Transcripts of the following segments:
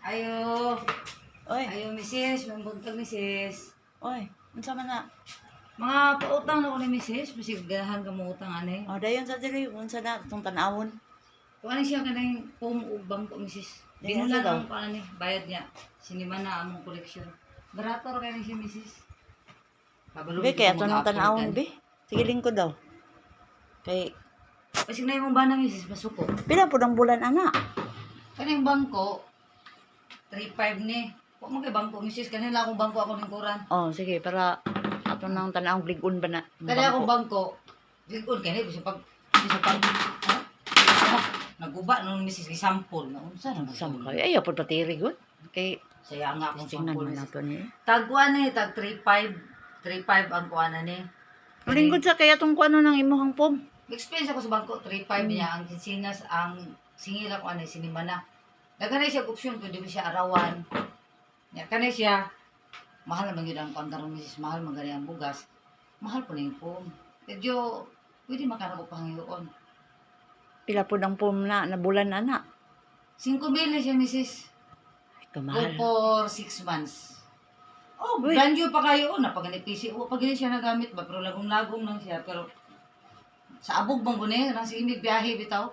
Ayo, Oy, ayo misis, mambuntag misis. oy, unsa man na? Mga pautang na ko ni misis, basig ganahan ka mo utang ani. Oh, dayon sa diri, unsa na tong tan-awon? Kung ano siya kanang pumuubang ko misis. Di, Binulan ano daw? ang paano ni, bayad niya. Sinima na among koleksyon. Barato ra kay siya misis. Kabalo Be, dito kaya ko to nang mag-upload tan-awon, ani. be. Sige lingkod daw. Kay, Basig na imong bana misis masuko. pila po ang bulan, ana? Kaning bangko 3.5 ni. Wa man kay bangko misis kanila akong bangko ako ning kuran. Oh, sige, para ato nang tan-awon, bligon ba na? Kani akong bangko. Ligod kani bisag pag ha? Naguba nung misis gi sample na unsa na Sam kay, ayaw po patiri gud. Kay, saya nga akong tingnan sample. man nato ni. Tag kuan ni tag 3.5 ang kuan na ni. Lingkod sa kaya tong kuano nang imuhang pom. Experience ako sa bangko 3.5 niya ang sinsinas ang singila ko ani sinimana. Daghan siya option kun di siya arawan. Ya kanay siya mahal man gyud ang pantaron misis mahal man gani ang bugas. Mahal po ning pom. Medyo pwede makana ko pangyoon. Pila po ang pom na bulan, ana? 5,000 na siya misis. Go Kamahal. for 6 months. Oh, Uy. brand new pa kayo. Napag PC. O, pag hindi siya nagamit ba? Pero lagong-lagong lang siya. Pero, sa abog bang guni? Nang sige, may biyahe bitaw.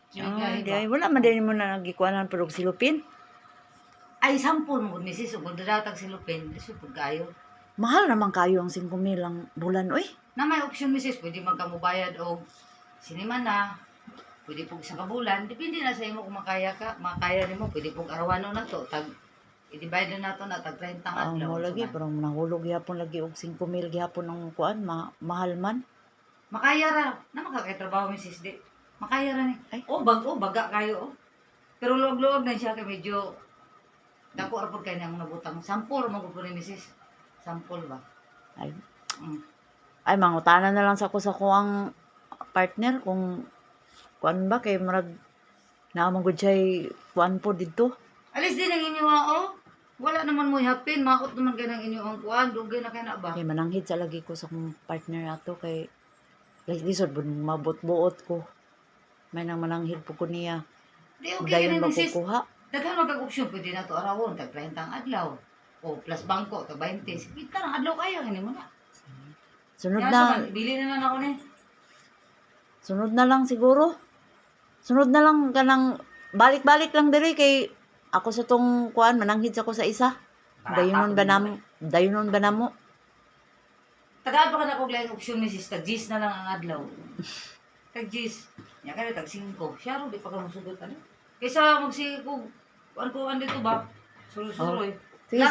Sige, Ah, biyahe di ba? ay, wala man din mo na nagikuanan pero silupin. Ay, sampol mo, misis. O, kung dadatag si Lupin, disupod kayo. Mahal naman kayo ang 5,000 ang bulan, oy. Na may option, misis. Pwede magkamubayad o sinima na. Pwede pong isang kabulan. Depende na sa imo kung makaya ka. Makaya ni mo. Pwede pong arawano na to. Tag, i-divide na to na. Tag 30 Ang adlaw. mo lagi, So, parang nahulog gyapon lagi og 5,000 gyapon ang kuan, mahal man. makaya ra. Na makakatrabaho misis di. Makaya ra ni. Ay. Baga kayo oh. Pero luwag-luwag na siya kay medyo dako ra pud kay nang nabutang. Sampol mo ko ni misis. Sampol ba? Ay, Mm. ay mangutanan na lang sa ko sa kuang partner kung kuan ba kay murag naamang gud siya kuan po dito. Alis din ang inyo oh. Wala naman mo hapin, makot naman kay nang inyo ang kuan, dugay na kay na ba? Kay mananghid sa lagi ko sa kong partner ato kay like lisod bud mabot-buot ko. May nang mananghid po ko niya. Di okay Dayon ni misis. makukuha. Daghan magag option pwede na to arawon tag 30 ang adlaw. O plus bangko tag 20. Kita ang adlaw kayo ini mo na. Sunod Kaya na, sa bili na lang ako ni. sunod na lang siguro. Sunod na lang kanang balik-balik lang diri kay ako sa tong kuan mananghid sa ko sa isa. Dayonon ba namo? Tagaan pa ka na kong laing option misis, tag G's na lang ang adlaw. Tag G's. Nya ka tag 5. Siya ro di pa ka musugot ano. Kaysa magsi ko kuan dito ba? Suroy-suroy. Sige.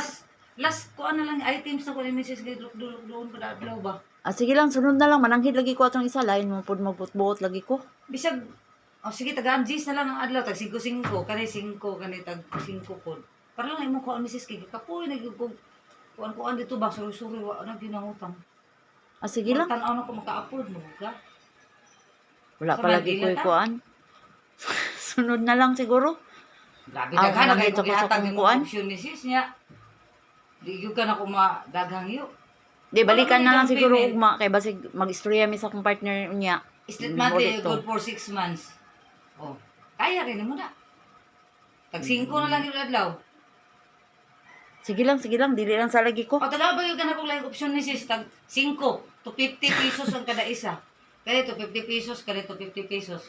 Last kuan na lang items na ko ni misis kay dulok doon kada adlaw ba. Ah, sige lang, sunod na lang. Mananghid lagi ko atong isa. Lain mo po mabut-buot lagi ko. Bisag sige tagaan G's na lang ang adlaw tag 5-5 kanay 5 kanay tag 5 pod. Para lang imo kuan misis kay kapoy na gyud ko kuan dito ba suroy-suroy wa na ginangutang. Ah, sige lang. Tan-aw na ko maka-upload mo ka. Wala Sa pa lagi ko Manila, kuan. Sunod na lang siguro. Grabe Ah, daghan na kay mananghid ako sa gihatag kung mo kuan. option ni sis niya. Di gyud ka na ko madaghang yo. Di, balikan na lang down siguro payment. ugma. Kay basig mag-istorya mi sa akong partner niya. State Mm, monthly ulit to. good for 6 months. Oh, kaya rin mo na. Tag 5 na lang yung adlaw. Sige lang. Dili lang sa lagi ko. O talaga ba yung ka na kung lang option ni sis tag 5 to 50 pesos ang kada isa. Kaya to 50 pesos, kaya to 50 pesos.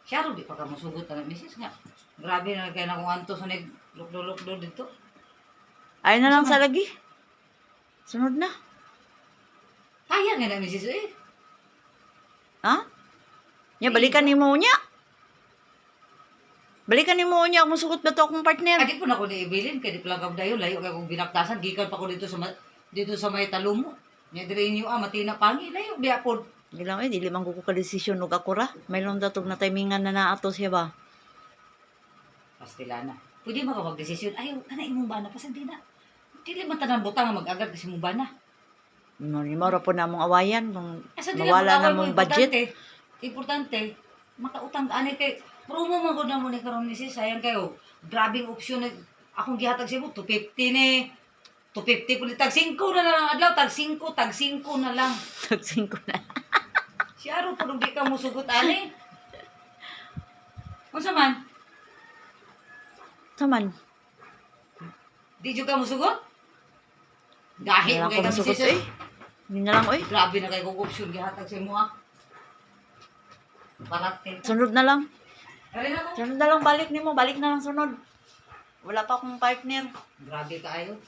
Siya ro di pa ka masugot na misis nga. Grabe na kaya na kung anto sa nag lukdo dito. Ay na lang sa lagi. Sunod na. Kaya nga na misis eh. Ha? Nya, balikan ni mo niya. Balikan ni mo niya. Kung sugot ba to akong partner? Adi po na ko ibilin kay di pala dayo layo kay kung binaktasan gikan pa ko dito sa may talumo. Nya dire inyo matina pangi layo biya pod. Gilang dili man ko ka desisyon og ako ra. May long datog na timingan na naato siya ba? Pastilana. Pwede mo ka magdesisyon. Ay, kana imong bana pasag di na. Dili man tanan butang nga mag-agad kasi imong bana. Mora po na mong awayan kung Asa di mawala na mag-away mo, mong budget. Importante, makautang ka ani kay promo man gud na mo ni karon ni sis sayang kayo. Grabing option na akong gihatag sa imo 250 ni. 250 pud tag 5 na lang ang adlaw, tag 5 na lang. Tagsin ko na. Siya ro pud di ka musugot ani. Unsa man? Saman. Di juga mo sugot? Gahi Wala mo ko kay masugot kamisisi. eh. Hindi na lang oy. Grabe na kay kong option gihatag sa imo ah. Parating. Sunod na lang. Kali na ko. Sunod na lang balik nimo, balik na lang sunod. Wala pa akong partner. Grabe kaayo.